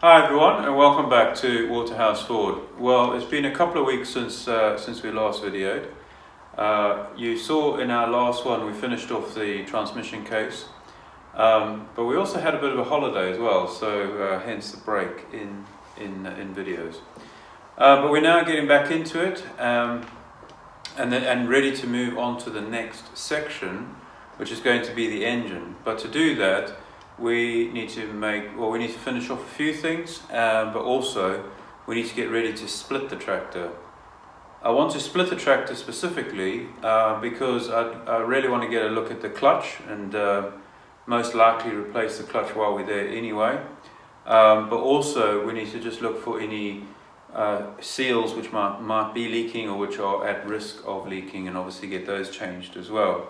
Hi everyone, and welcome back to Waterhouse Forde. Well, it's been a couple of weeks since we last videoed. You saw in our last one we finished off the transmission case, but we also had a bit of a holiday as well, so hence the break in videos. But we're now getting back into it and ready to move on to the next section, which is going to be the engine. But to do that, we need to finish off a few things, but also we need to get ready to split the tractor. I want to split the tractor specifically because I really want to get a look at the clutch and most likely replace the clutch while we're there anyway. But also we need to just look for any seals which might be leaking or which are at risk of leaking, and obviously get those changed as well.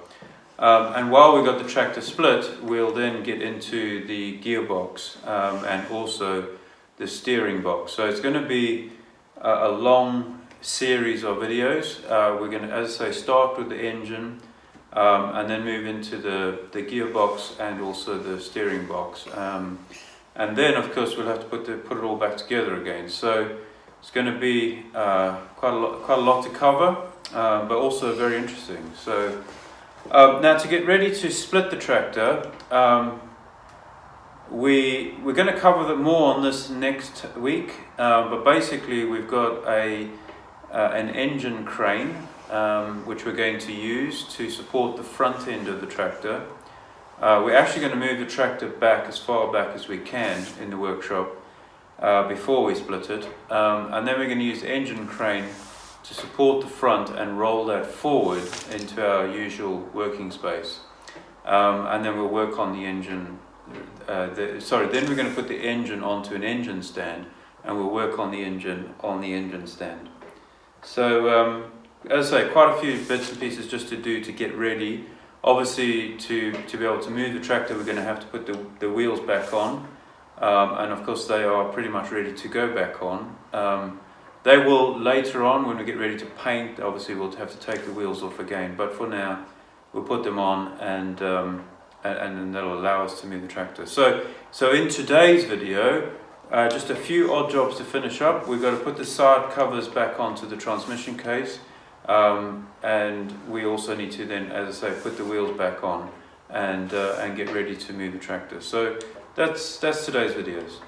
And while we've got the tractor split, we'll then get into the gearbox and also the steering box. So it's going to be a long series of videos. We're going to, as I say, start with the engine and then move into the gearbox and also the steering box. And then, of course, we'll have to put it all back together again. So it's going to be quite a lot to cover, but also very interesting. So. Now, to get ready to split the tractor, we're going to cover more on this next week, but basically we've got an engine crane which we're going to use to support the front end of the tractor. We're actually going to move the tractor back as far back as we can in the workshop before we split it, and then we're going to use the engine crane to support the front and roll that forward into our usual working space. And then we'll work on the engine, then we're going to put the engine onto an engine stand and we'll work on the engine stand. So as I say, quite a few bits and pieces just to do to get ready. Obviously to be able to move the tractor, we're going to have to put the wheels back on, and of course they are pretty much ready to go back on. They will later on, when we get ready to paint, obviously we'll have to take the wheels off again, but for now we'll put them on and then that'll allow us to move the tractor. So in today's video, just a few odd jobs to finish up. We've got to put the side covers back onto the transmission case, and we also need to then, as I say, put the wheels back on and get ready to move the tractor. So that's today's videos.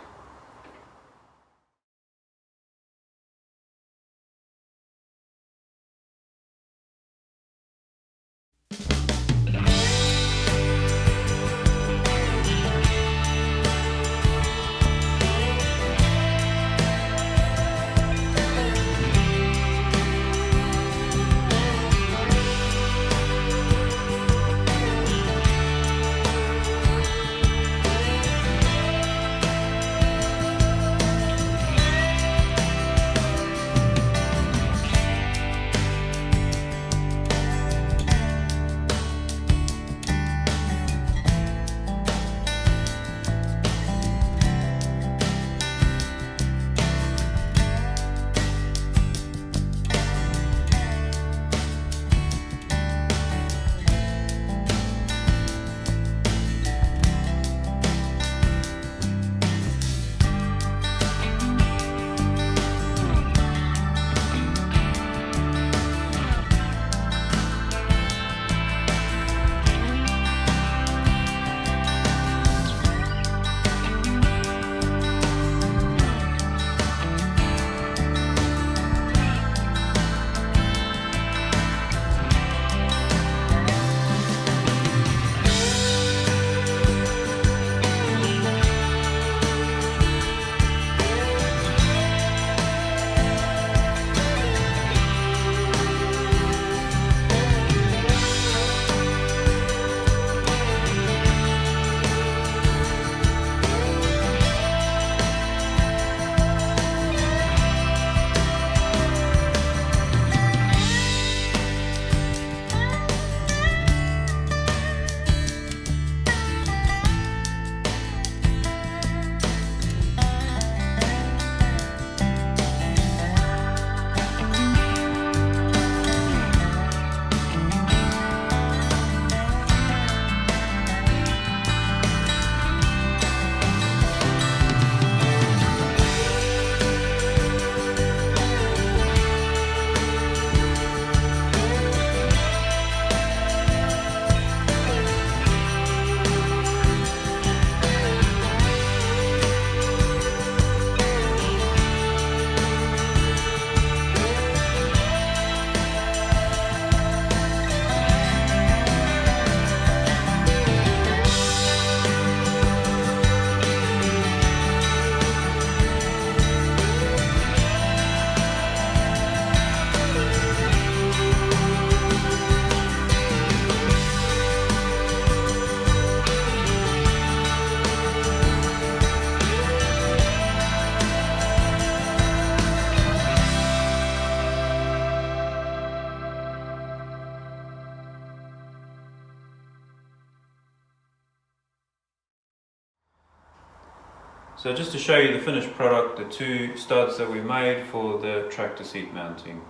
So just to show you the finished product, the two studs that we made for the tractor seat mounting.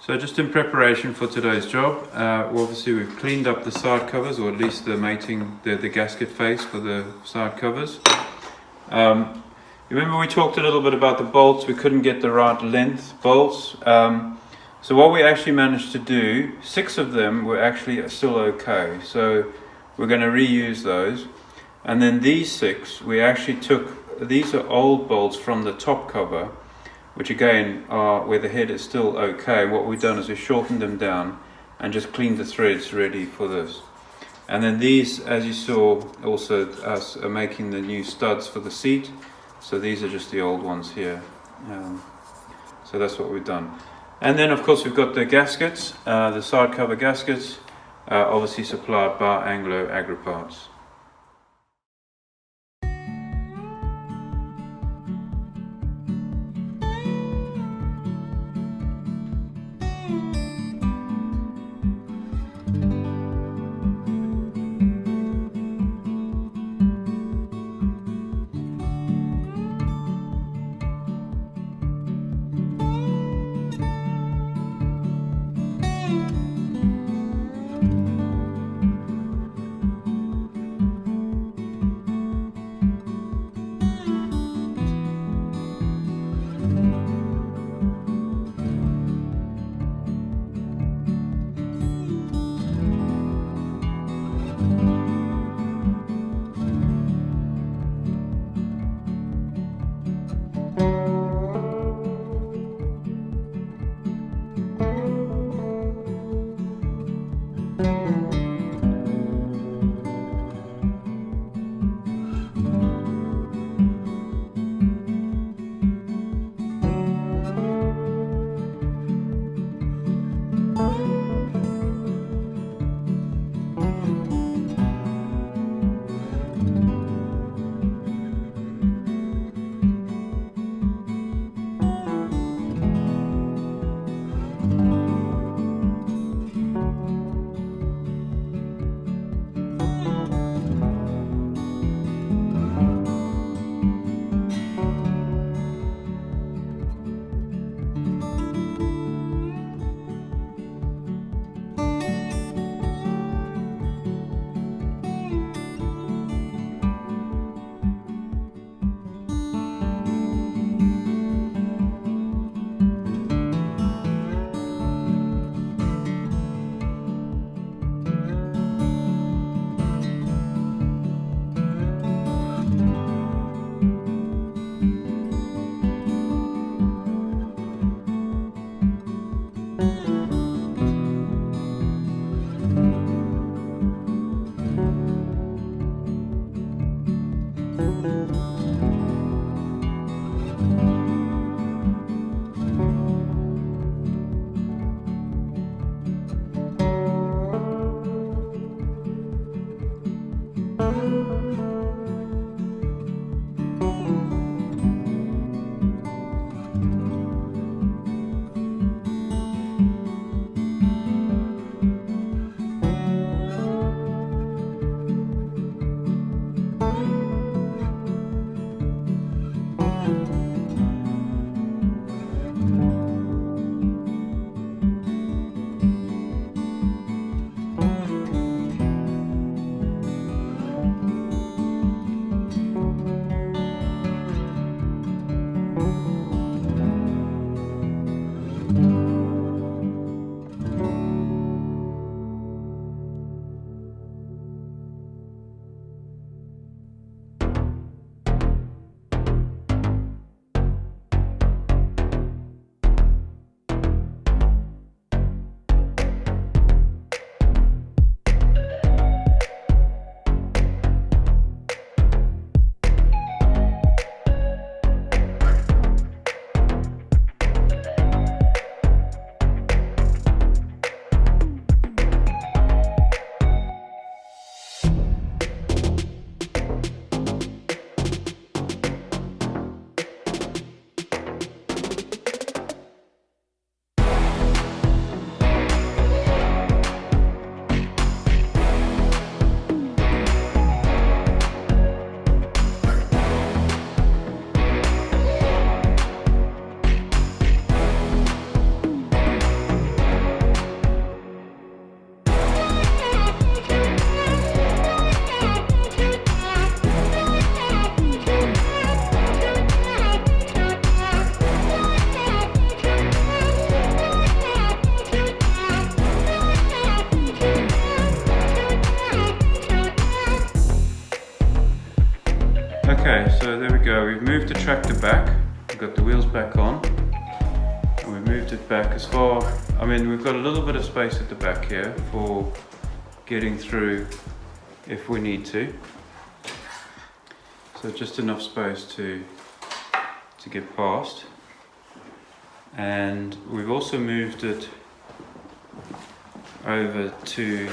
So just in preparation for today's job, obviously we've cleaned up the side covers, or at least the mating, the gasket face for the side covers. You remember we talked a little bit about the bolts, we couldn't get the right length bolts. So what we actually managed to do, 6 of them were actually still okay. So we're going to reuse those. And then these 6, we actually took, these are old bolts from the top cover, which again are where the head is still okay. What we've done is we've shortened them down and just cleaned the threads ready for this. And then these, as you saw, also us are making the new studs for the seat. So these are just the old ones here. So that's what we've done. And then of course we've got the gaskets, the side cover gaskets, obviously supplied by Anglo Agriparts. go. We've moved the tractor back. We've got the wheels back on. And we've moved it back as far, I mean, we've got a little bit of space at the back here for getting through if we need to. So just enough space to get past. And we've also moved it over to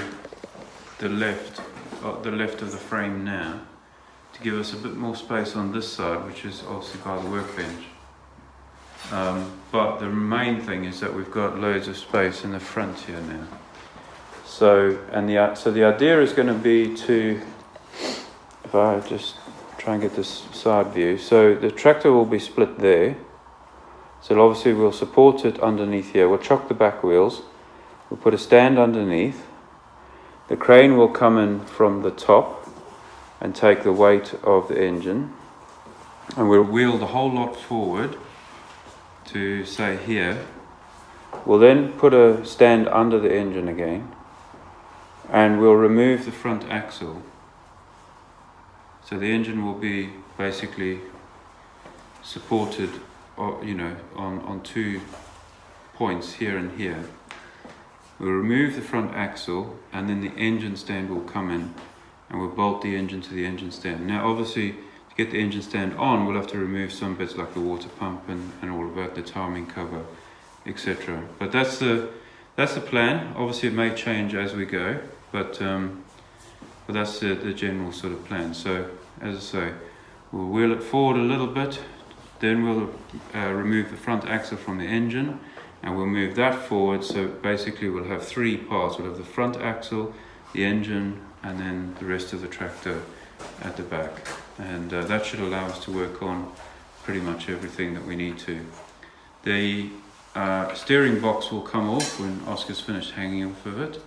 the left of the frame now, to give us a bit more space on this side, which is obviously by the workbench. But the main thing is that we've got loads of space in the front here now. So the idea is going to be to, if I just try and get this side view, so the tractor will be split there. So obviously we'll support it underneath here. We'll chock the back wheels. We'll put a stand underneath. The crane will come in from the top and take the weight of the engine. And we'll wheel the whole lot forward to, say, here. We'll then put a stand under the engine again. And we'll remove the front axle. So the engine will be basically supported, on 2 points here and here. We'll remove the front axle, and then the engine stand will come in, and we'll bolt the engine to the engine stand. Now obviously, to get the engine stand on, we'll have to remove some bits like the water pump and all of that, the timing cover, etc. But that's the plan. Obviously it may change as we go, but that's the general sort of plan. So as I say, we'll wheel it forward a little bit, then we'll remove the front axle from the engine, and we'll move that forward. So basically we'll have 3 parts. We'll have the front axle, the engine, and then the rest of the tractor at the back. And that should allow us to work on pretty much everything that we need to. The steering box will come off when Oscar's finished hanging off of it.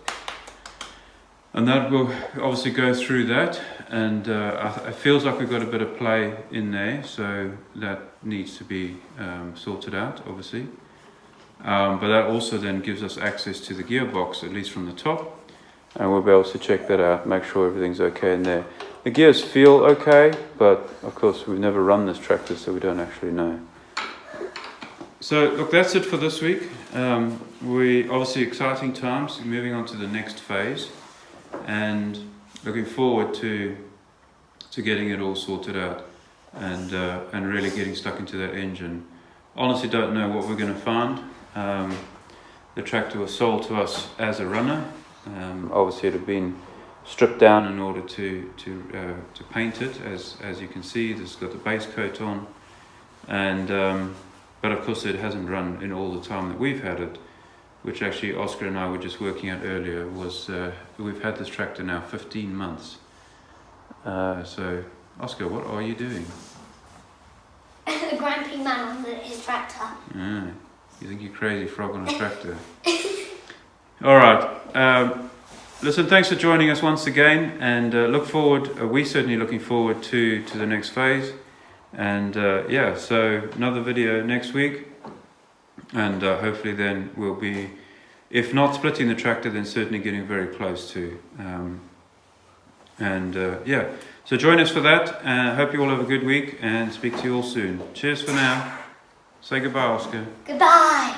And that will obviously go through that, and it feels like we've got a bit of play in there, so that needs to be sorted out, obviously. But that also then gives us access to the gearbox, at least from the top, and we'll be able to check that out, make sure everything's okay in there. The gears feel okay, but of course we've never run this tractor, so we don't actually know. So look, that's it for this week. We obviously exciting times, moving on to the next phase, and looking forward to getting it all sorted out, and really getting stuck into that engine. Honestly, don't know what we're going to find. The tractor was sold to us as a runner. Obviously, it had been stripped down in order to paint it. As you can see, it's got the base coat on, and but of course, it hasn't run in all the time that we've had it. Which actually Oscar and I were just working out earlier, was we've had this tractor now 15 months. So, Oscar, what are you doing? Grumpy man on his tractor. Ah, you think you're crazy frog on a tractor? Alright, listen, thanks for joining us once again, and we're certainly looking forward to the next phase. And yeah, so another video next week. And hopefully then we'll be, if not splitting the tractor, then certainly getting very close to. Yeah, so join us for that. Hope you all have a good week, and speak to you all soon. Cheers for now. Say goodbye, Oscar. Goodbye.